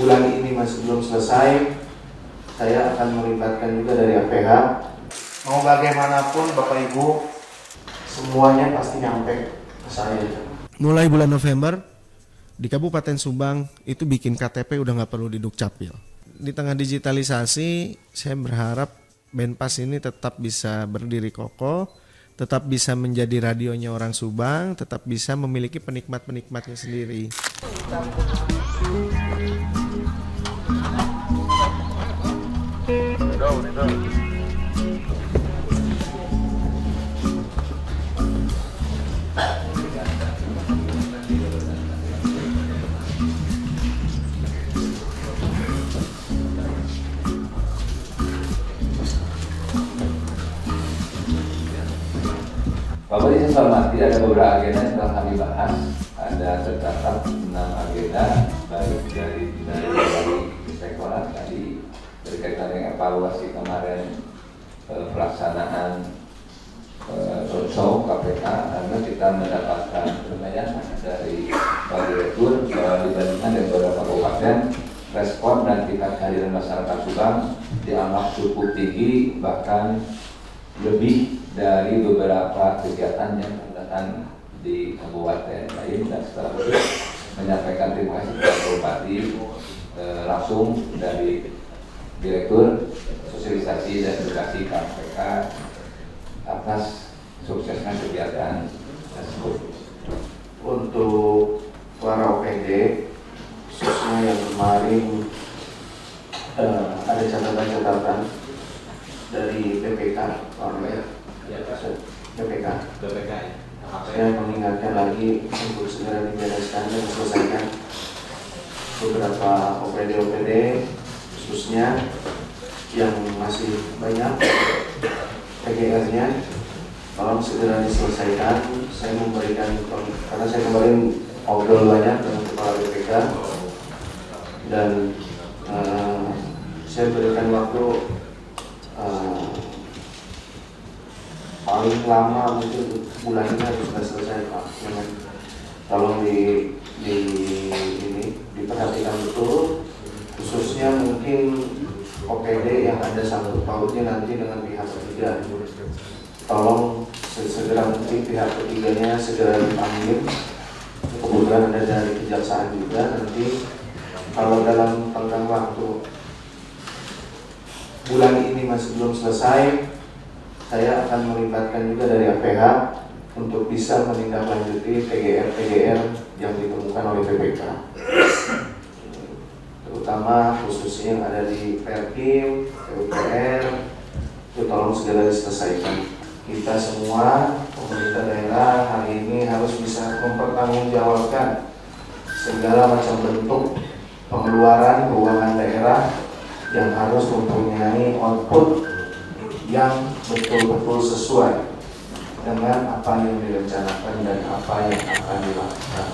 bulan ini masih belum selesai, saya akan melibatkan juga dari APH. Mau bagaimanapun Bapak Ibu, semuanya pasti nyampe ke saya. Mulai bulan November di Kabupaten Subang itu bikin KTP udah nggak perlu di Dukcapil. Di tengah digitalisasi, saya berharap Benpas ini tetap bisa berdiri kokoh, tetap bisa menjadi radionya orang Subang, tetap bisa memiliki penikmat-penikmatnya sendiri. Bapak Ibu hormati, ada beberapa agenda yang telah kami bahas. Ada tercatat 6 agenda, baik dari Inspektorat tadi berkaitan dengan evaluasi kemarin pelaksanaan roadshow KPK, karena kita mendapatkan lumayan dari Pak Direktur dibandingkan dari beberapa kabupaten, respon dan tingkat kehadiran masyarakat Subang dianggap cukup tinggi, bahkan lebih dari beberapa kegiatan yang terdapat di kabupaten lain. Dan setelah itu menyampaikan terima kasih kepada Bupati langsung dari Direktur Sosialisasi dan Edukasi KPK atas suksesnya kegiatan tersebut. Untuk para OPD, khususnya yang kemarin ada catatan-catatan dari BPK, BPK. Saya mengingatkan lagi untuk segera dibereskan dan diselesaikan beberapa OPD khususnya yang masih banyak PGR-nya, tolong segera diselesaikan. Saya memberikan, karena saya kemarin ngobrol banyak dengan kepala BPK dan saya berikan waktu paling lama mungkin bulan ini harus sudah selesai, Pak. Tolong diperhatikan betul, khususnya mungkin OPD yang ada sangkut pautnya nanti dengan pihak ketiga. Tolong segera mungkin pihak ketiganya segera dipanggil. Kemudian ada dari kejaksaan juga. Nanti kalau dalam tenggang waktu bulan ini masih belum selesai, saya akan melibatkan juga dari APH untuk bisa menindaklanjuti PGR yang ditemukan oleh BPK, terutama khususnya yang ada di Perkim, PUPR, itu tolong segera diselesaikan. Kita semua pemerintah daerah hari ini harus bisa mempertanggungjawabkan segala macam bentuk pengeluaran keuangan daerah yang harus mempunyai output yang betul-betul sesuai dengan apa yang direncanakan dan apa yang akan dilakukan.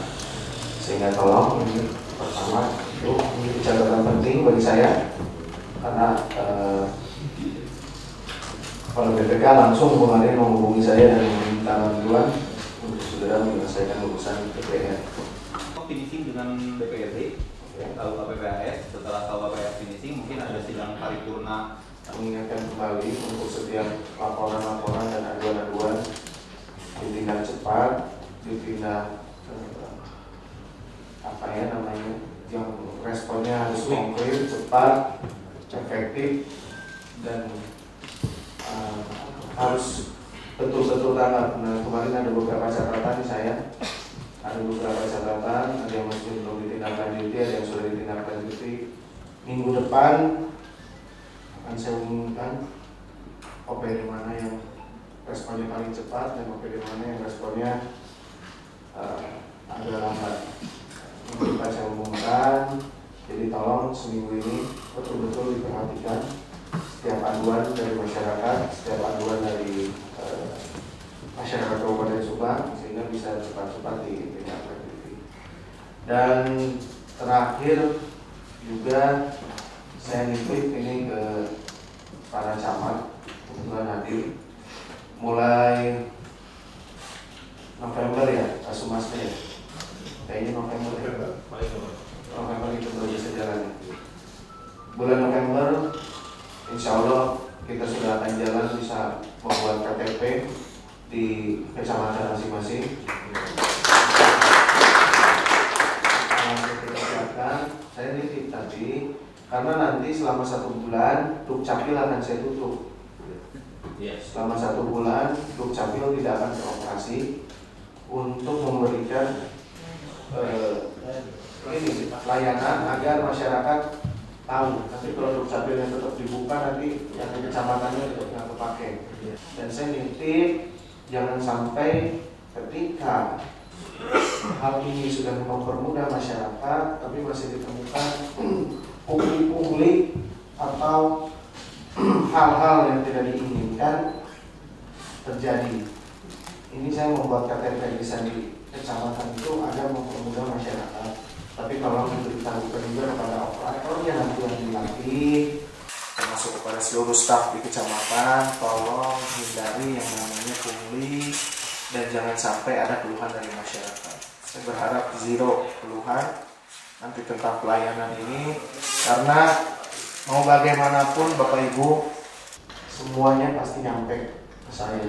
Sehingga tolong ini pertama itu ini catatan penting bagi saya, karena kepala BPK langsung kemarin menghubungi saya dan meminta bantuan untuk segera menyelesaikan urusan PPR. Finishing dengan DPRD, KUHPPAS. Setelah KUHPPAS finishing, mungkin ada sidang paripurna. Mengingatkan kembali untuk setiap laporan-laporan dan aduan-aduan ditindak cepat, ditindak yang responnya harus konkret, cepat, efektif, dan harus betul-betul tanggap. Nah, kemarin ada beberapa catatan ada yang masih belum ditindaklanjuti, ada yang sudah ditindaklanjuti. Minggu depan akan saya umumkan OPD mana yang responnya paling cepat dan OPD mana yang responnya agak lambat. Minggu depan saya umumkan, jadi tolong seminggu ini betul-betul diperhatikan setiap aduan dari masyarakat, setiap aduan dari masyarakat Kabupaten Subang, sehingga bisa cepat-cepat ditindaklanjuti. Dan terakhir juga saya nitip ini ke para camat kebetulan hadir, mulai November ya, Pak Sumasnya ya, kayaknya November itu baru bisa jalan. bulan November insya Allah kita sudah akan jalan bisa membuat KTP di kecamatan masing-masing. Kita siapkan, saya nitip tadi karena nanti selama 1 bulan Dukcapil akan saya tutup. Selama 1 bulan Dukcapil tidak akan beroperasi untuk memberikan ini layanan agar masyarakat tahu. Nanti kalau Dukcapilnya tetap dibuka nanti yang di kecamatannya tidak pernah terpakai. Dan saya nitip jangan sampai ketika hal ini sudah mempermudah masyarakat tapi masih ditemukan pungli-pungli atau hal-hal yang tidak diinginkan terjadi. Ini saya membuat KTP di kecamatan itu agar mempermudah masyarakat. Tapi kalau diberitahukan juga kepada operatornya nanti yang dilatih, termasuk kepada seluruh staf di kecamatan, tolong hindari yang namanya pungli dan jangan sampai ada keluhan dari masyarakat. Saya berharap zero keluhan nanti tentang pelayanan ini, karena mau bagaimanapun Bapak Ibu semuanya pasti nyampe ke saya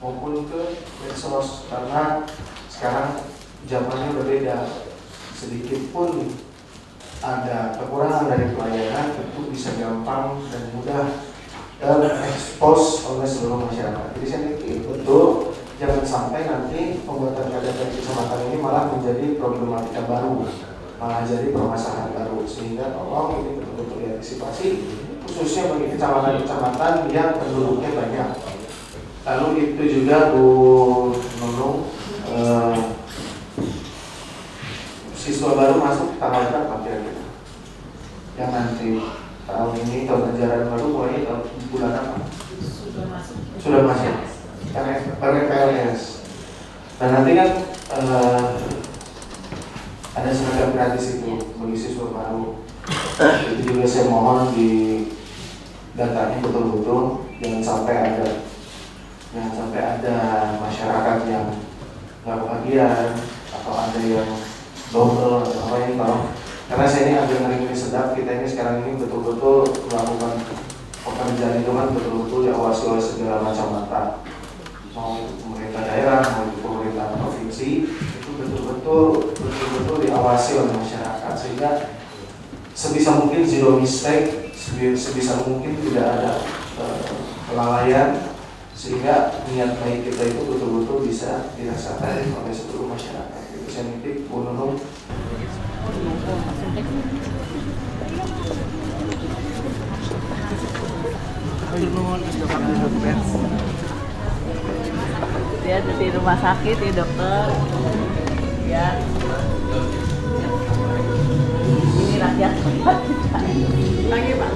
maupun ke medsos, karena sekarang zamannya berbeda. Sedikit pun ada kekurangan dari pelayanan itu bisa gampang dan mudah terekspos oleh seluruh masyarakat. Jadi saya pikir betul jangan sampai nanti pembuatan KTP kecamatan ini malah menjadi problematika baru, malah jadi permasalahan baru, sehingga tolong ini betul-betul diantisipasi khususnya bagi kecamatan-kecamatan yang penduduknya banyak. Lalu itu juga Bu Nunung, siswa baru masuk tanggal berapa kira-kira? Yang nanti tahun ini tahun ajaran baru mulai tahun bulan apa? Sudah masuk. PLS. Dan nanti kan ada seragam gratis itu bagi siswa baru. Itu juga saya mohon di datanya betul-betul jangan sampai ada masyarakat yang nggak kebagian atau ada yang double atau apa ini kalau karena saya ini agak ngeri sedap, kita ini sekarang ini betul-betul melakukan pekerjaan itu kan betul-betul diawasi oleh segala macam mata, mau itu pemerintah daerah mau itu pemerintah provinsi, itu betul-betul diawasi oleh masyarakat sehingga sebisa mungkin zero mistake, sebisa mungkin tidak ada kelalaian, sehingga niat baik kita itu betul-betul bisa dirasakan oleh seluruh masyarakat. Itu saya nitip Bu Nunung. Dia di rumah sakit ya dokter. Ya. Ini rakyat. Lagi Pak.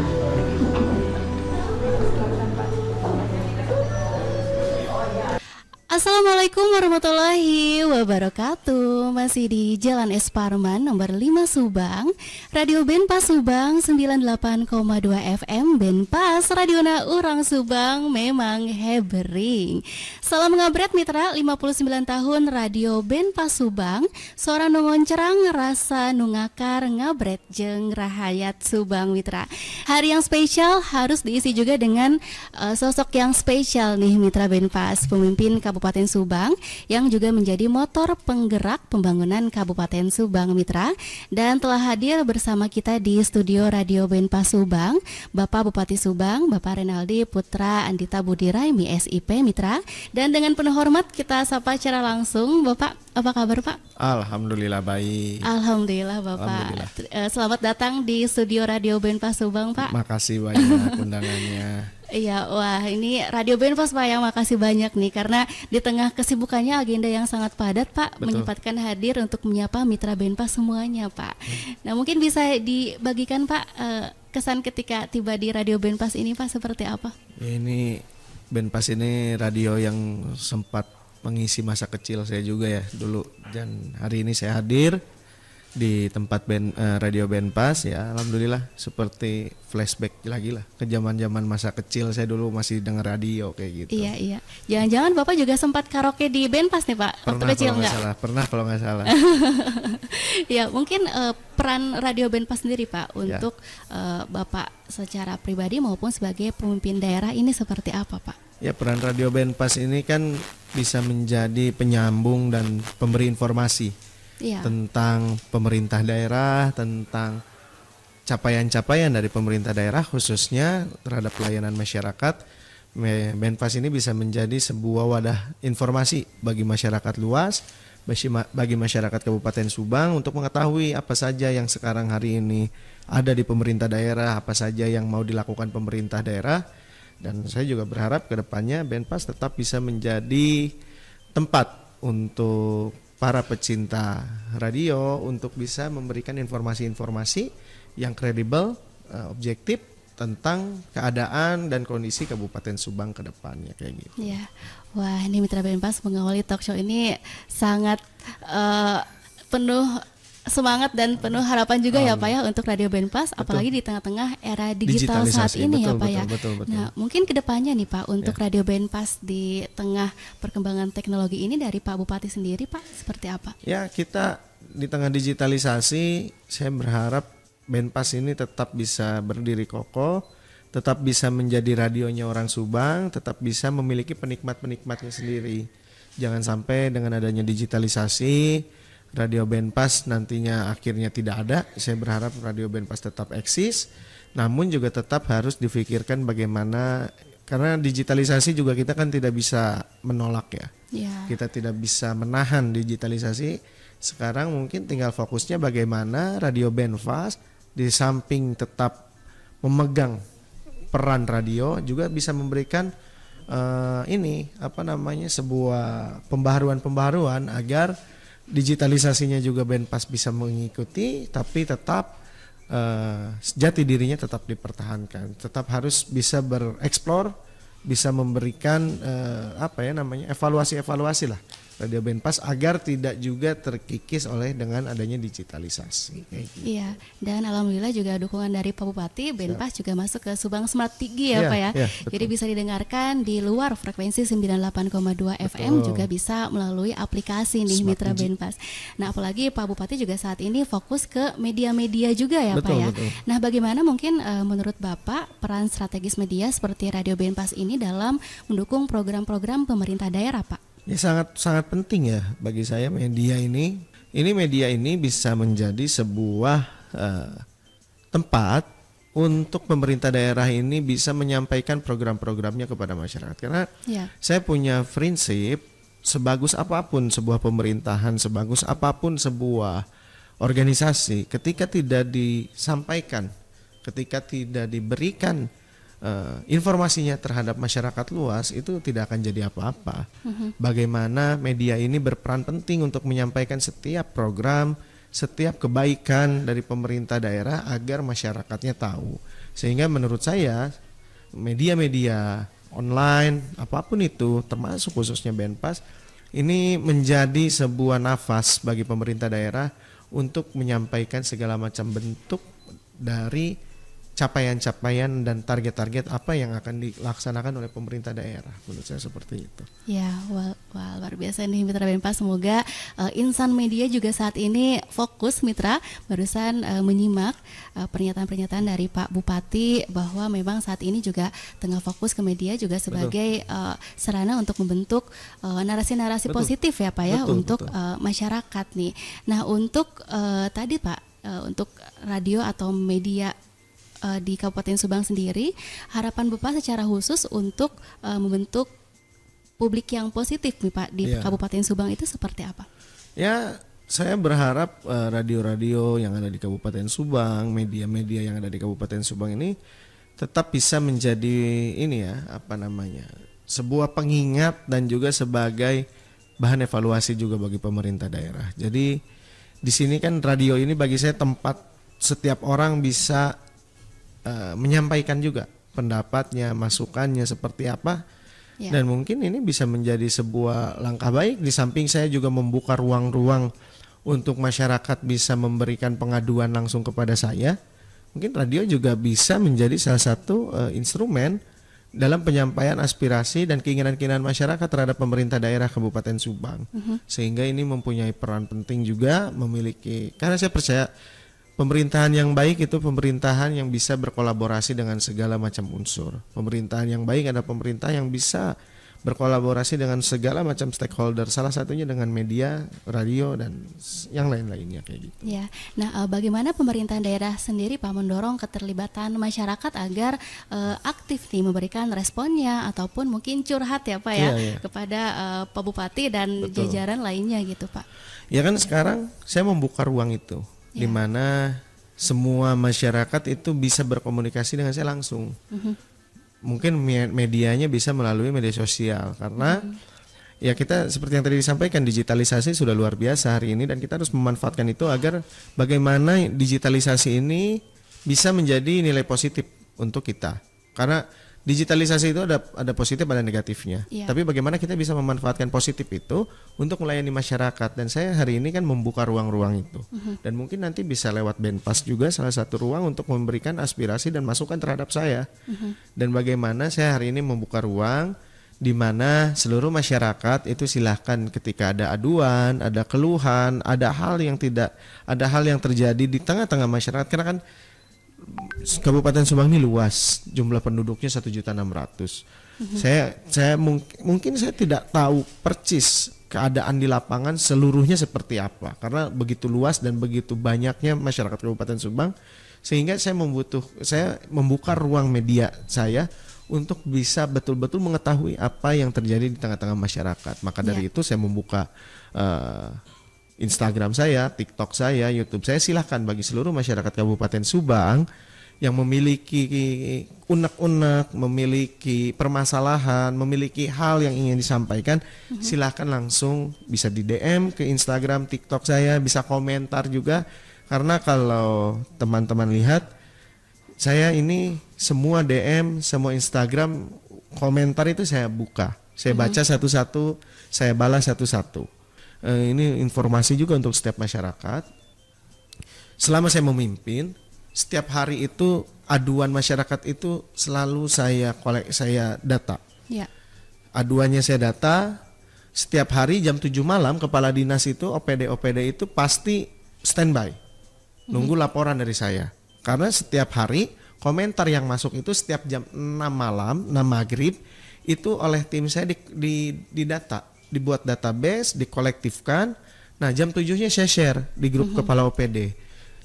Assalamualaikum warahmatullahi wabarakatuh. Masih di Jalan S. Parman nomor 5 Subang, Radio Benpas Subang 98,2 FM. Benpas Radiona Urang Subang memang hebring. Salam ngabret mitra 59 tahun Radio Benpas Subang. Suara ngoncerang rasa nungakar ngabret jeung rahayat Subang mitra. Hari yang spesial harus diisi juga dengan sosok yang spesial nih mitra Benpas, pemimpin Kabupaten Subang yang juga menjadi motor penggerak pembangunan Kabupaten Subang mitra, dan telah hadir bersama kita di studio Radio Benpas Subang Bapak Bupati Subang Bapak Renaldi Putra Andita Budiraimi SIP mitra, dan dengan penuh hormat kita sapa secara langsung. Bapak, apa kabar Pak? Alhamdulillah baik. Alhamdulillah Bapak. Alhamdulillah. Selamat datang di studio Radio Benpas Subang Pak. Makasih banyak undangannya. Iya, wah ini Radio Benpas Pak yang makasih banyak nih, karena di tengah kesibukannya agenda yang sangat padat Pak, Betul. menyempatkan hadir untuk menyapa mitra Benpas semuanya Pak. Nah mungkin bisa dibagikan Pak kesan ketika tiba di Radio Benpas ini Pak seperti apa? Ini Benpas ini radio yang sempat mengisi masa kecil saya juga ya dulu, dan hari ini saya hadir di tempat Radio Benpas ya, alhamdulillah seperti flashback lagi lah ke zaman-zaman masa kecil saya dulu masih dengar radio kayak gitu. Iya. Jangan-jangan Bapak juga sempat karaoke di Benpas nih Pak? Waktu kecil nggak? Pernah kalau nggak salah. Ya mungkin peran Radio Benpas sendiri Pak untuk Bapak secara pribadi maupun sebagai pemimpin daerah ini seperti apa Pak? Ya, peran Radio Benpas ini kan bisa menjadi penyambung dan pemberi informasi tentang pemerintah daerah, tentang capaian-capaian dari pemerintah daerah khususnya terhadap pelayanan masyarakat. Benpas ini bisa menjadi sebuah wadah informasi bagi masyarakat luas, bagi masyarakat Kabupaten Subang untuk mengetahui apa saja yang sekarang hari ini ada di pemerintah daerah, apa saja yang mau dilakukan pemerintah daerah. Dan saya juga berharap ke depannya Benpas tetap bisa menjadi tempat untuk para pecinta radio untuk bisa memberikan informasi-informasi yang kredibel, objektif tentang keadaan dan kondisi Kabupaten Subang ke depannya kayak gitu. Ya, wah ini Mitra Benpas mengawali talk show ini sangat penuh semangat dan penuh harapan juga ya Pak ya untuk Radio Benpas, apalagi di tengah-tengah era digital saat ini ya Pak ya. Betul. Nah mungkin kedepannya nih Pak untuk Radio Benpas di tengah perkembangan teknologi ini dari Pak Bupati sendiri Pak seperti apa? Ya, kita di tengah digitalisasi, saya berharap Benpas ini tetap bisa berdiri kokoh, tetap bisa menjadi radionya orang Subang, tetap bisa memiliki penikmat-penikmatnya sendiri. Jangan sampai dengan adanya digitalisasi Radio Benpas nantinya akhirnya tidak ada. Saya berharap Radio Benpas tetap eksis, namun juga tetap harus difikirkan bagaimana, karena digitalisasi juga kita kan tidak bisa menolak ya. Kita tidak bisa menahan digitalisasi. Sekarang mungkin tinggal fokusnya bagaimana Radio Benpas di samping tetap memegang peran radio juga bisa memberikan sebuah pembaharuan agar digitalisasinya juga Benpas bisa mengikuti, tapi tetap jati dirinya tetap dipertahankan, tetap harus bisa bereksplor, bisa memberikan evaluasi lah Radio Benpas agar tidak juga terkikis oleh dengan adanya digitalisasi. Iya, dan alhamdulillah juga dukungan dari Pak Bupati, Benpas juga masuk ke Subang Smart Tigi ya Pak ya. Jadi bisa didengarkan di luar frekuensi 98,2 FM, juga bisa melalui aplikasi nih Smart Mitra Benpas. Nah, apalagi Pak Bupati juga saat ini fokus ke media-media juga ya Pak ya. Nah, bagaimana mungkin menurut Bapak peran strategis media seperti Radio Benpas ini dalam mendukung program-program pemerintah daerah Pak? Ya, sangat penting ya bagi saya media ini. Media ini bisa menjadi sebuah tempat untuk pemerintah daerah ini bisa menyampaikan program-programnya kepada masyarakat. Karena saya punya prinsip, sebagus apapun sebuah pemerintahan, sebagus apapun sebuah organisasi, ketika tidak disampaikan, ketika tidak diberikan informasinya terhadap masyarakat luas, itu tidak akan jadi apa-apa. Bagaimana media ini berperan penting untuk menyampaikan setiap program, setiap kebaikan dari pemerintah daerah agar masyarakatnya tahu. Sehingga menurut saya media-media online apapun itu, termasuk khususnya Benpas, ini menjadi sebuah nafas bagi pemerintah daerah untuk menyampaikan segala macam bentuk dari capaian-capaian dan target-target apa yang akan dilaksanakan oleh pemerintah daerah. Menurut saya seperti itu. Ya, luar biasa nih Mitra Benpas. Semoga insan media juga saat ini fokus Mitra. Barusan menyimak pernyataan-pernyataan dari Pak Bupati bahwa memang saat ini juga tengah fokus ke media juga sebagai sarana untuk membentuk narasi-narasi positif ya Pak ya untuk masyarakat nih. Nah untuk tadi Pak untuk radio atau media di Kabupaten Subang sendiri, harapan Bapak secara khusus untuk membentuk publik yang positif nih Pak di Kabupaten Subang itu seperti apa? Ya, saya berharap radio-radio yang ada di Kabupaten Subang, media-media yang ada di Kabupaten Subang ini tetap bisa menjadi sebuah pengingat dan juga sebagai bahan evaluasi juga bagi pemerintah daerah. Jadi di sini kan radio ini bagi saya tempat setiap orang bisa menyampaikan juga pendapatnya, masukannya seperti apa, dan mungkin ini bisa menjadi sebuah langkah baik. Di samping saya juga membuka ruang-ruang untuk masyarakat bisa memberikan pengaduan langsung kepada saya, mungkin radio juga bisa menjadi salah satu instrumen dalam penyampaian aspirasi dan keinginan-keinginan masyarakat terhadap pemerintah daerah Kabupaten Subang. Sehingga ini mempunyai peran penting juga memiliki, karena saya percaya pemerintahan yang baik itu pemerintahan yang bisa berkolaborasi dengan segala macam unsur. Pemerintahan yang baik adalah pemerintah yang bisa berkolaborasi dengan segala macam stakeholder, salah satunya dengan media, radio, dan yang lain-lainnya kayak gitu. Ya, nah bagaimana pemerintahan daerah sendiri Pak mendorong keterlibatan masyarakat agar aktif nih memberikan responnya ataupun mungkin curhat ya Pak ya, kepada Pak Bupati dan jajaran lainnya gitu Pak. Ya kan sekarang saya membuka ruang itu, di mana semua masyarakat itu bisa berkomunikasi dengan saya langsung. Mungkin medianya bisa melalui media sosial, karena ya kita seperti yang tadi disampaikan, digitalisasi sudah luar biasa hari ini dan kita harus memanfaatkan itu agar bagaimana digitalisasi ini bisa menjadi nilai positif untuk kita. Karena digitalisasi itu ada positif ada negatifnya. Tapi bagaimana kita bisa memanfaatkan positif itu untuk melayani masyarakat, dan saya hari ini kan membuka ruang-ruang itu. Dan mungkin nanti bisa lewat Benpas juga salah satu ruang untuk memberikan aspirasi dan masukan terhadap saya. Dan bagaimana saya hari ini membuka ruang di mana seluruh masyarakat itu silahkan ketika ada aduan, ada keluhan, ada hal yang terjadi di tengah-tengah masyarakat, karena kan Kabupaten Subang ini luas, jumlah penduduknya 1.600.000. Saya mungkin saya tidak tahu persis keadaan di lapangan seluruhnya seperti apa, karena begitu luas dan begitu banyaknya masyarakat Kabupaten Subang, sehingga saya membuka ruang media saya untuk bisa betul-betul mengetahui apa yang terjadi di tengah-tengah masyarakat. Maka dari itu saya membuka Instagram saya, TikTok saya, YouTube saya, silahkan bagi seluruh masyarakat Kabupaten Subang yang memiliki unek-unek, memiliki permasalahan, memiliki hal yang ingin disampaikan, silahkan langsung bisa di DM ke Instagram, TikTok saya, bisa komentar juga. Karena kalau teman-teman lihat, saya ini semua DM, semua Instagram, komentar itu saya buka. Saya baca satu-satu, saya balas satu-satu. Ini informasi juga untuk setiap masyarakat. Selama saya memimpin, setiap hari itu aduan masyarakat itu selalu saya data. Aduannya saya data. Setiap hari jam 7 malam kepala dinas itu OPD itu pasti standby, nunggu laporan dari saya. Karena setiap hari komentar yang masuk itu setiap jam 6 malam, 6 maghrib itu oleh tim saya di data. Dibuat database, dikolektifkan. Nah jam 7-nya saya share di grup kepala OPD,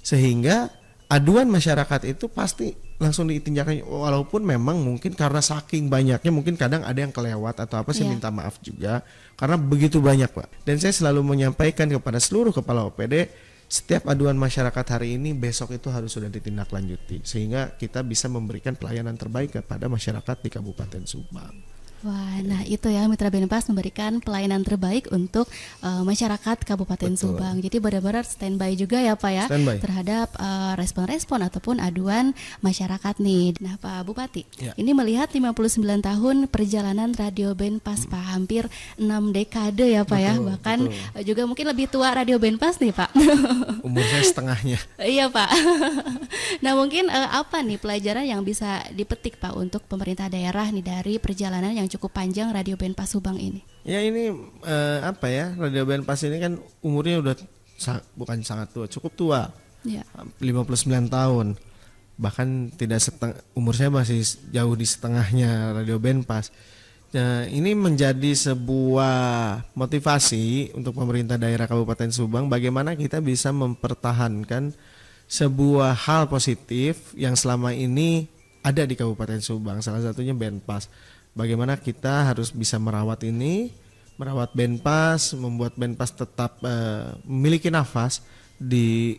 sehingga aduan masyarakat itu pasti langsung ditinjakkan. Walaupun memang mungkin karena saking banyaknya, mungkin kadang ada yang kelewat atau apa, saya minta maaf juga karena begitu banyak Pak. Dan saya selalu menyampaikan kepada seluruh kepala OPD, setiap aduan masyarakat hari ini besok itu harus sudah ditindaklanjuti, sehingga kita bisa memberikan pelayanan terbaik kepada masyarakat di Kabupaten Subang. Wah, nah itu ya, Mitra Benpas memberikan pelayanan terbaik untuk masyarakat Kabupaten Subang. Jadi benar-benar standby juga ya Pak ya, terhadap respon-respon ataupun aduan masyarakat nih. Nah Pak Bupati, ini melihat 59 tahun perjalanan Radio Benpas Pak, hampir 6 dekade ya Pak ya, bahkan juga mungkin lebih tua Radio Benpas nih Pak. Umur saya setengahnya. Iya Pak. Nah mungkin apa nih pelajaran yang bisa dipetik Pak untuk pemerintah daerah nih dari perjalanan yang cukup panjang Radio Benpas Subang ini? Ya ini Radio Benpas ini kan umurnya udah bukan sangat tua, cukup tua. 59 tahun. Bahkan umur saya masih jauh di setengahnya Radio Benpas. Nah, ini menjadi sebuah motivasi untuk pemerintah daerah Kabupaten Subang, bagaimana kita bisa mempertahankan sebuah hal positif yang selama ini ada di Kabupaten Subang, salah satunya Benpas. Bagaimana kita harus bisa merawat Benpas, membuat Benpas tetap memiliki nafas di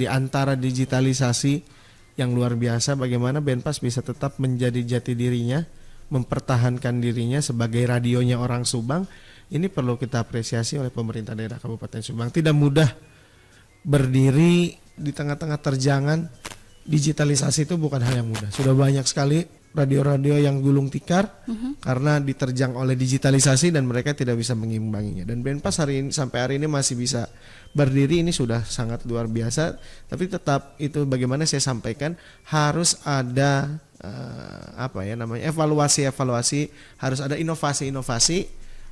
antara digitalisasi yang luar biasa. Bagaimana Benpas bisa tetap menjadi jati dirinya, mempertahankan dirinya sebagai radionya orang Subang. Ini perlu kita apresiasi oleh pemerintah daerah Kabupaten Subang. Tidak mudah berdiri di tengah-tengah terjangan digitalisasi, itu bukan hal yang mudah. Sudah banyak sekali radio-radio yang gulung tikar karena diterjang oleh digitalisasi dan mereka tidak bisa mengimbanginya. Dan Benpas sampai hari ini masih bisa berdiri, ini sudah sangat luar biasa. Tapi tetap itu bagaimana saya sampaikan, harus ada evaluasi, harus ada inovasi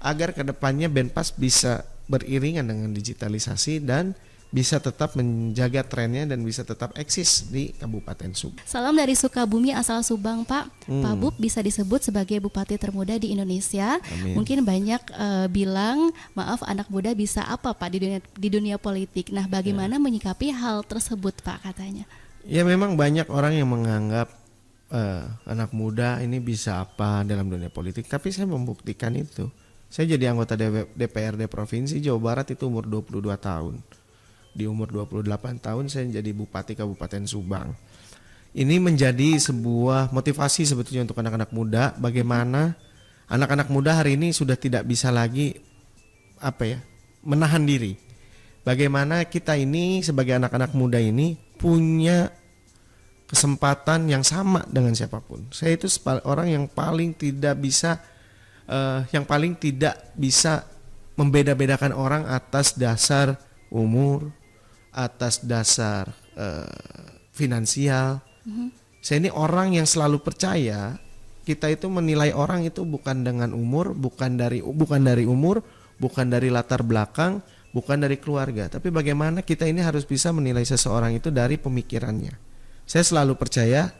agar kedepannya Benpas bisa beriringan dengan digitalisasi dan bisa tetap menjaga trennya dan bisa tetap eksis di Kabupaten Subang. Salam dari Sukabumi asal Subang, Pak. Pak Bub bisa disebut sebagai bupati termuda di Indonesia. Amin. Mungkin banyak bilang, maaf anak muda bisa apa Pak di dunia politik. Nah, bagaimana menyikapi hal tersebut Pak katanya? Ya memang banyak orang yang menganggap anak muda ini bisa apa dalam dunia politik. Tapi saya membuktikan itu. Saya jadi anggota DPRD Provinsi Jawa Barat itu umur 22 tahun. Di umur 28 tahun saya jadi Bupati Kabupaten Subang. Ini menjadi sebuah motivasi sebetulnya untuk anak-anak muda, bagaimana anak-anak muda hari ini sudah tidak bisa lagi menahan diri. Bagaimana kita ini sebagai anak-anak muda ini punya kesempatan yang sama dengan siapapun. Saya itu orang yang paling tidak bisa membeda-bedakan orang atas dasar umur, atas dasar finansial. Saya ini orang yang selalu percaya kita itu menilai orang itu bukan dengan umur, bukan dari umur, bukan dari latar belakang, bukan dari keluarga, tapi bagaimana kita ini harus bisa menilai seseorang itu dari pemikirannya. Saya selalu percaya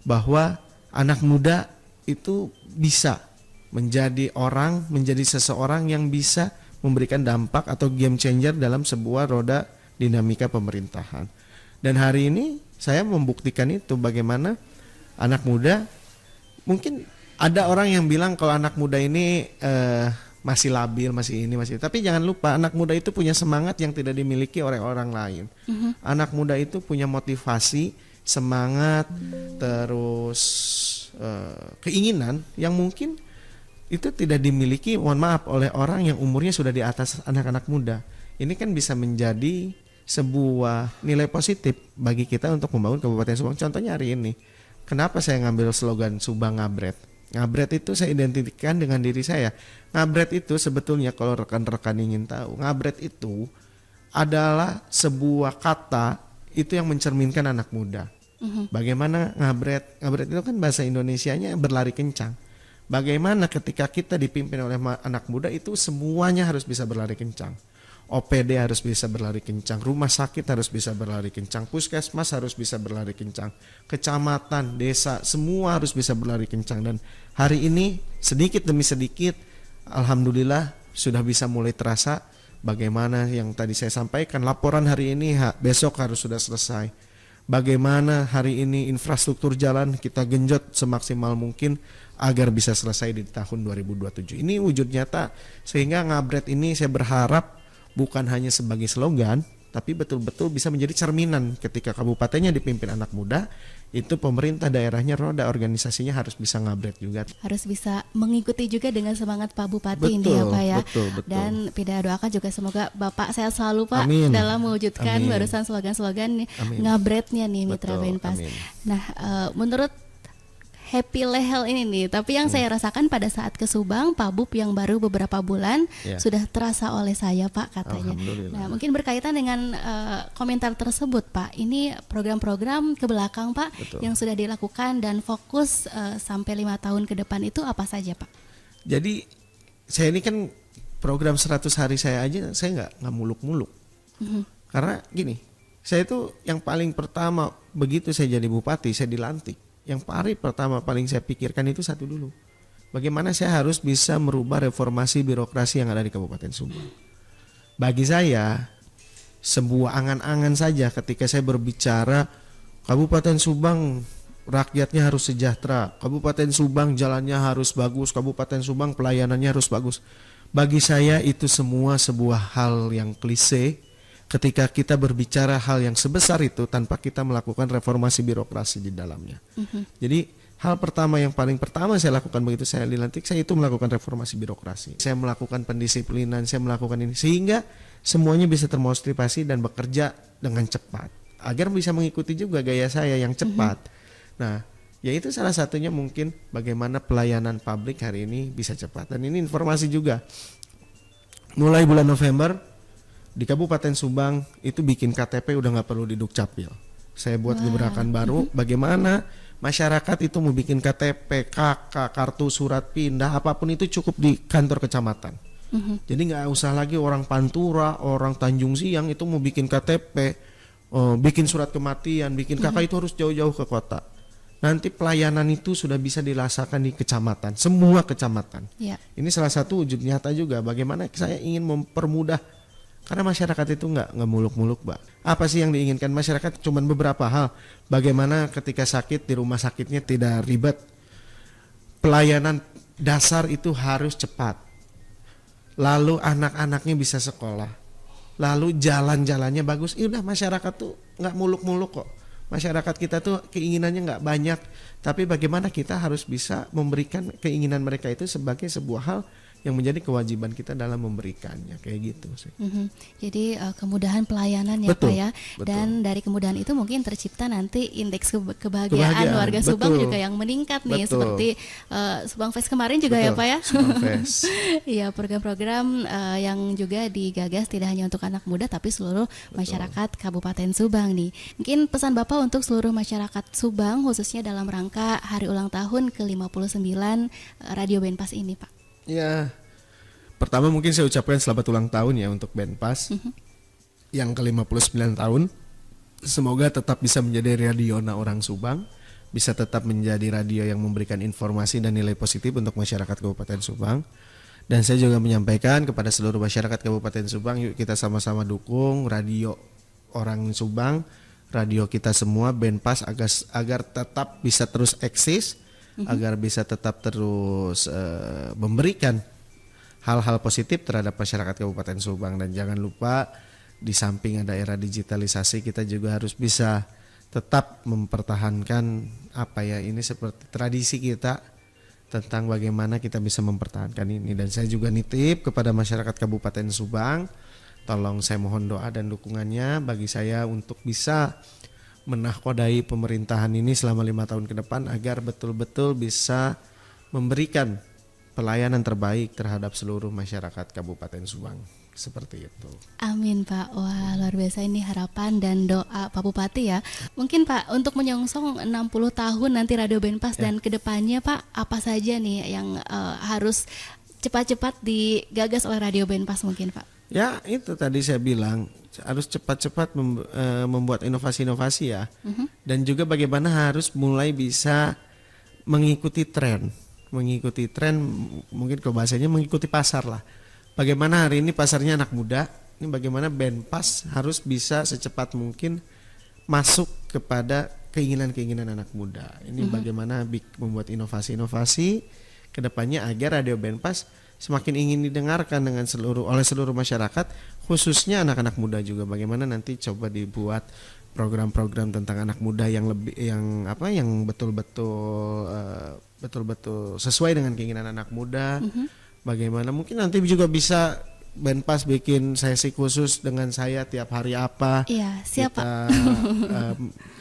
bahwa anak muda itu bisa menjadi seseorang yang bisa memberikan dampak atau game changer dalam sebuah roda dinamika pemerintahan. Dan hari ini saya membuktikan itu, bagaimana anak muda, mungkin ada orang yang bilang kalau anak muda ini masih labil, masih tapi jangan lupa anak muda itu punya semangat yang tidak dimiliki oleh orang lain. Anak muda itu punya motivasi, semangat, terus keinginan yang mungkin itu tidak dimiliki, oleh orang yang umurnya sudah di atas anak-anak muda. Ini kan bisa menjadi sebuah nilai positif bagi kita untuk membangun Kabupaten Subang. Contohnya hari ini, kenapa saya ngambil slogan Subang Ngabret? Ngabret itu saya identifikkan dengan diri saya. Ngabret itu sebetulnya kalau rekan-rekan ingin tahu, ngabret itu adalah sebuah kata itu yang mencerminkan anak muda. Bagaimana ngabret? Ngabret itu kan bahasa Indonesianya berlari kencang. Bagaimana ketika kita dipimpin oleh anak muda itu semuanya harus bisa berlari kencang. OPD harus bisa berlari kencang, rumah sakit harus bisa berlari kencang, puskesmas harus bisa berlari kencang, kecamatan, desa, semua harus bisa berlari kencang. Dan hari ini sedikit demi sedikit, alhamdulillah sudah bisa mulai terasa bagaimana yang tadi saya sampaikan, laporan hari ini besok harus sudah selesai. Bagaimana hari ini infrastruktur jalan kita genjot semaksimal mungkin agar bisa selesai di tahun 2027. Ini wujud nyata, sehingga ngabret ini saya berharap bukan hanya sebagai slogan, tapi betul-betul bisa menjadi cerminan ketika kabupatennya dipimpin anak muda, itu pemerintah daerahnya, roda organisasinya harus bisa ngabret juga. Harus bisa mengikuti juga dengan semangat Pak Bupati ini ya Pak ya. Betul. Dan Pida doakan juga semoga Bapak sehat selalu Pak. Amin. Dalam mewujudkan barusan slogan-slogan ngabretnya nih Mitra Benpas. Nah, menurut Happy Lehel ini nih, tapi yang saya rasakan pada saat ke Subang, Pak Bub yang baru beberapa bulan sudah terasa oleh saya Pak katanya. Nah mungkin berkaitan dengan komentar tersebut Pak, ini program-program ke belakang Pak yang sudah dilakukan dan fokus sampai 5 tahun ke depan itu apa saja Pak? Jadi saya ini kan program 100 hari saya aja saya nggak muluk-muluk. Karena gini, saya itu yang paling pertama begitu saya jadi bupati, saya dilantik. Yang pertama paling saya pikirkan itu satu dulu. Bagaimana saya harus bisa merubah reformasi birokrasi yang ada di Kabupaten Subang. Bagi saya sebuah angan-angan saja ketika saya berbicara Kabupaten Subang rakyatnya harus sejahtera, Kabupaten Subang jalannya harus bagus, Kabupaten Subang pelayanannya harus bagus. Bagi saya itu semua sebuah hal yang klise ketika kita berbicara hal yang sebesar itu tanpa kita melakukan reformasi birokrasi di dalamnya. Jadi hal pertama yang paling pertama saya lakukan begitu saya dilantik, saya itu melakukan reformasi birokrasi. Saya melakukan pendisiplinan, saya melakukan ini sehingga semuanya bisa termotivasi dan bekerja dengan cepat agar bisa mengikuti juga gaya saya yang cepat. Nah, Ya itu salah satunya mungkin bagaimana pelayanan publik hari ini bisa cepat. Dan ini informasi juga, mulai bulan November di Kabupaten Subang itu bikin KTP udah nggak perlu di Dukcapil. Saya buat gebrakan baru, bagaimana masyarakat itu mau bikin KTP, KK, kartu surat pindah, apapun itu cukup di kantor kecamatan. Jadi nggak usah lagi orang Pantura, orang Tanjung Siang itu mau bikin KTP, bikin surat kematian, bikin KK itu harus jauh-jauh ke kota. Nanti pelayanan itu sudah bisa dirasakan di kecamatan, semua kecamatan. Ya. Ini salah satu wujud nyata juga bagaimana saya ingin mempermudah, karena masyarakat itu nggak muluk-muluk, Mbak. Apa sih yang diinginkan masyarakat? Cuman beberapa hal. Bagaimana ketika sakit di rumah sakitnya tidak ribet. Pelayanan dasar itu harus cepat. Lalu anak-anaknya bisa sekolah. Lalu jalan-jalannya bagus. Udah masyarakat tuh nggak muluk-muluk kok. Masyarakat kita tuh keinginannya nggak banyak, tapi bagaimana kita harus bisa memberikan keinginan mereka itu sebagai sebuah hal yang menjadi kewajiban kita dalam memberikannya, kayak gitu sih. Jadi kemudahan pelayanan ya Betul, Pak ya, betul. dan dari kemudahan itu mungkin tercipta nanti indeks kebahagiaan warga Subang betul. juga yang meningkat nih, Betul. seperti Subang Fest kemarin juga ya Betul, Pak ya. Subang Fest. Iya, program-program yang juga digagas tidak hanya untuk anak muda tapi seluruh masyarakat Kabupaten Subang nih. Mungkin pesan Bapak untuk seluruh masyarakat Subang khususnya dalam rangka hari ulang tahun ke-59 Radio Benpas ini Pak. Ya, pertama mungkin saya ucapkan selamat ulang tahun ya untuk Benpas yang ke-59 tahun. Semoga tetap bisa menjadi radiona orang Subang, bisa tetap menjadi radio yang memberikan informasi dan nilai positif untuk masyarakat Kabupaten Subang. Dan saya juga menyampaikan kepada seluruh masyarakat Kabupaten Subang, yuk kita sama-sama dukung radio orang Subang, radio kita semua Benpas agar tetap bisa terus eksis, agar bisa tetap terus memberikan hal-hal positif terhadap masyarakat Kabupaten Subang. Dan jangan lupa di samping ada era digitalisasi, kita juga harus bisa tetap mempertahankan ini seperti tradisi kita tentang bagaimana kita bisa mempertahankan ini. Dan saya juga nitip kepada masyarakat Kabupaten Subang, tolong saya mohon doa dan dukungannya bagi saya untuk bisa menahkodai pemerintahan ini selama 5 tahun ke depan agar betul-betul bisa memberikan pelayanan terbaik terhadap seluruh masyarakat Kabupaten Subang. Seperti itu. Amin Pak. Wah, luar biasa ini harapan dan doa Pak Bupati ya. Mungkin Pak untuk menyongsong 60 tahun nanti Radio Benpas dan kedepannya Pak, apa saja nih yang harus cepat-cepat digagas oleh Radio Benpas mungkin Pak? Ya itu tadi saya bilang harus cepat-cepat membuat inovasi-inovasi ya. Dan juga bagaimana harus mulai bisa mengikuti tren. Mengikuti tren, mungkin kalau bahasanya mengikuti pasar lah. Bagaimana hari ini pasarnya anak muda, ini bagaimana Benpas harus bisa secepat mungkin masuk kepada keinginan-keinginan anak muda. Ini bagaimana membuat inovasi-inovasi ke depannya agar Radio Benpas semakin ingin didengarkan oleh seluruh masyarakat, khususnya anak-anak muda juga. Bagaimana nanti coba dibuat program-program tentang anak muda yang betul-betul sesuai dengan keinginan anak muda. Bagaimana mungkin nanti juga bisa Benpas bikin sesi khusus dengan saya tiap hari apa. Iya, siapa?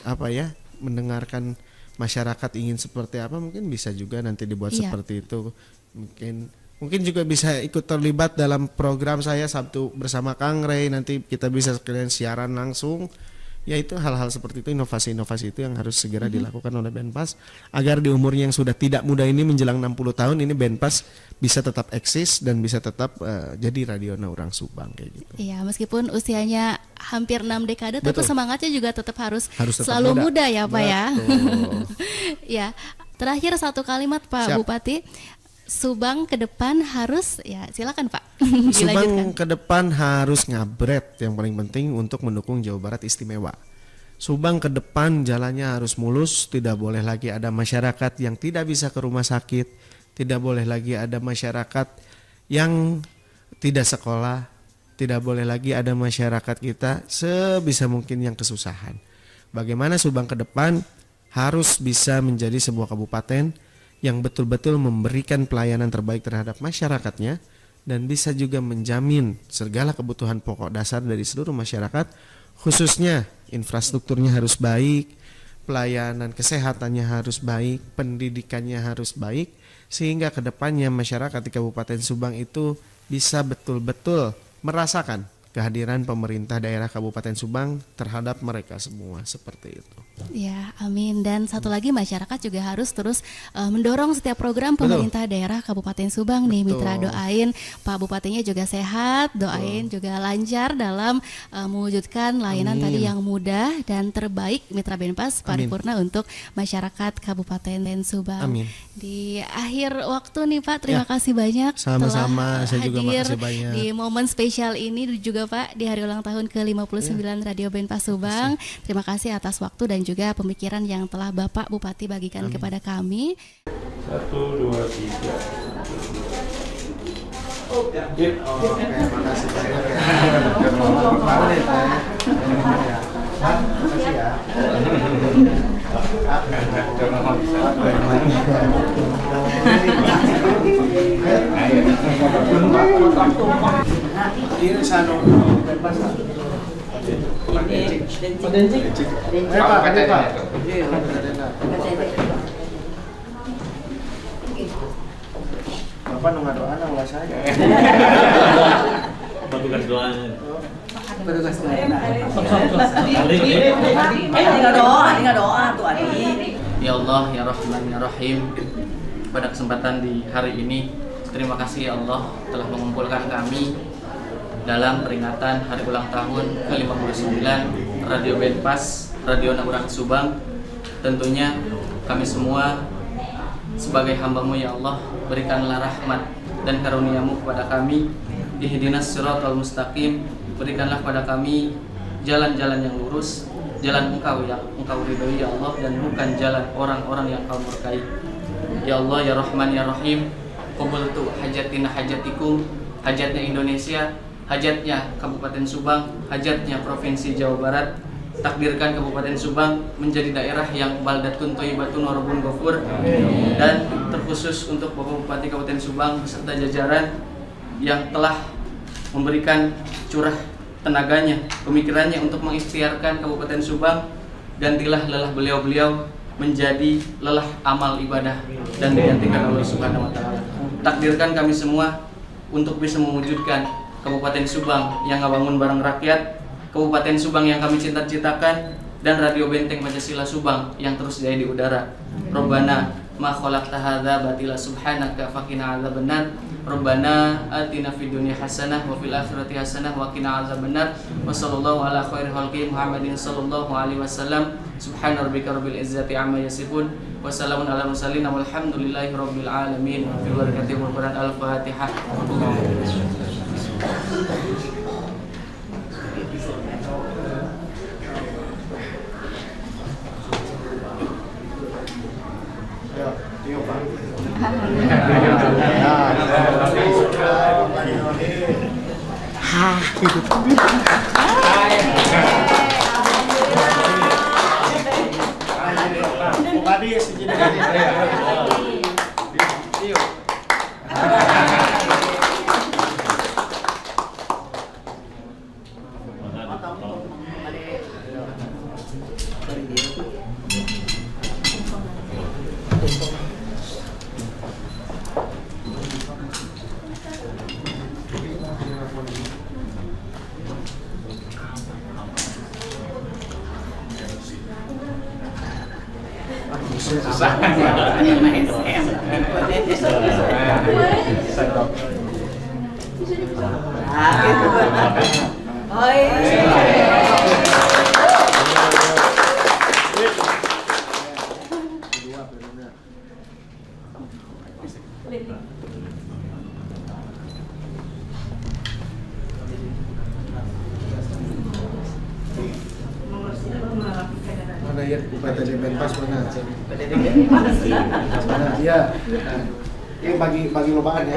Kita mendengarkan masyarakat ingin seperti apa, mungkin bisa juga nanti dibuat seperti itu. Mungkin juga bisa ikut terlibat dalam program saya Sabtu bersama Kang Rey, nanti kita bisa sekalian siaran langsung. Ya itu hal-hal seperti itu, inovasi-inovasi itu yang harus segera dilakukan oleh Benpas agar di umurnya yang sudah tidak muda ini menjelang 60 tahun ini Benpas bisa tetap eksis dan bisa tetap jadi radiona orang Subang kayak gitu. Iya, meskipun usianya hampir 6 dekade, tapi semangatnya juga tetap harus tetap selalu muda ya Pak ya. Ya, terakhir satu kalimat Pak Siap. Bupati. Subang ke depan harus, ya silakan Pak. Subang ke depan harus ngabret, yang paling penting untuk mendukung Jawa Barat istimewa. Subang ke depan jalannya harus mulus, tidak boleh lagi ada masyarakat yang tidak bisa ke rumah sakit, tidak boleh lagi ada masyarakat yang tidak sekolah, tidak boleh lagi ada masyarakat kita sebisa mungkin yang kesusahan. Bagaimana Subang ke depan harus bisa menjadi sebuah kabupaten yang betul-betul memberikan pelayanan terbaik terhadap masyarakatnya dan bisa juga menjamin segala kebutuhan pokok dasar dari seluruh masyarakat, khususnya infrastrukturnya harus baik, pelayanan kesehatannya harus baik, pendidikannya harus baik, sehingga kedepannya masyarakat di Kabupaten Subang itu bisa betul-betul merasakan kehadiran pemerintah daerah Kabupaten Subang terhadap mereka semua, seperti itu. Ya, amin. Dan satu lagi, masyarakat juga harus terus mendorong setiap program pemerintah daerah Kabupaten Subang nih. Mitra, doain Pak Bupatinya juga sehat, doain juga lancar dalam mewujudkan layanan tadi yang mudah dan terbaik Mitra Benpas paripurna untuk masyarakat Kabupaten Subang. Amin. Di akhir waktu nih Pak, terima kasih banyak Sama-sama, saya juga makasih banyak di momen spesial ini juga Pak, di hari ulang tahun ke-59 Radio Benpas Subang. Terima kasih atas waktu dan juga pemikiran yang telah Bapak Bupati bagikan kepada kami. 1, 2, 3. Oke, makasih banyak ya. Makasih ya. Ini sano. Bapak nunggu doa nang saya. Petugas doanya. Petugas doa. Tinggal doa tuh Adi. Ya Allah, ya Rahman, ya Rahim. Pada kesempatan di hari ini, terima kasih ya Allah telah mengumpulkan kami dalam peringatan hari ulang tahun ke-59 Radio Benpas, Radio Naurang Subang. Tentunya kami semua sebagai hamba-Mu ya Allah, berikanlah rahmat dan karunia-Mu kepada kami. Ihdinas siratal mustaqim, berikanlah kepada kami jalan-jalan yang lurus, jalan Engkau yang Engkau ridhoi ya Allah, dan bukan jalan orang-orang yang Kau murkai. Ya Allah, ya Rahman, ya Rahim, qubultu hajatina hajatikum, hajatnya Indonesia, hajatnya Kabupaten Subang, hajatnya Provinsi Jawa Barat. Takdirkan Kabupaten Subang menjadi daerah yang baldatun thayyibatun warabun ghafur, dan terkhusus untuk Bapak Bupati Kabupaten Subang beserta jajaran yang telah memberikan curah tenaganya, pemikirannya untuk mengikhtiarkan Kabupaten Subang. Gantilah lelah beliau-beliau menjadi lelah amal ibadah dan digantikan oleh Subhanahu wa Ta'ala. Takdirkan kami semua untuk bisa mewujudkan Kabupaten Subang yang ngabangun bareng rakyat, Kabupaten Subang yang kami cita-citakan, dan Radio Benteng Pancasila Subang yang terus jaya di udara. Rabbana ma khalaqta hadza batila subhanaka faqina adzabannar. Rabbana atina fid dunya hasanah wa fil akhirati hasanah wa qina adzabannar. Wa sallallahu ala khairi khalqi Muhammadin sallallahu alaihi wasallam. Subhana rabbika rabbil izzati amma yasifun wa salamun ala mursalin walhamdulillahi rabbil alamin. Fil barakati wal Quran al-Fatihah. Mana ya Bupati Benpas mana? Mana? Iya. Ini bagi lobaan ya.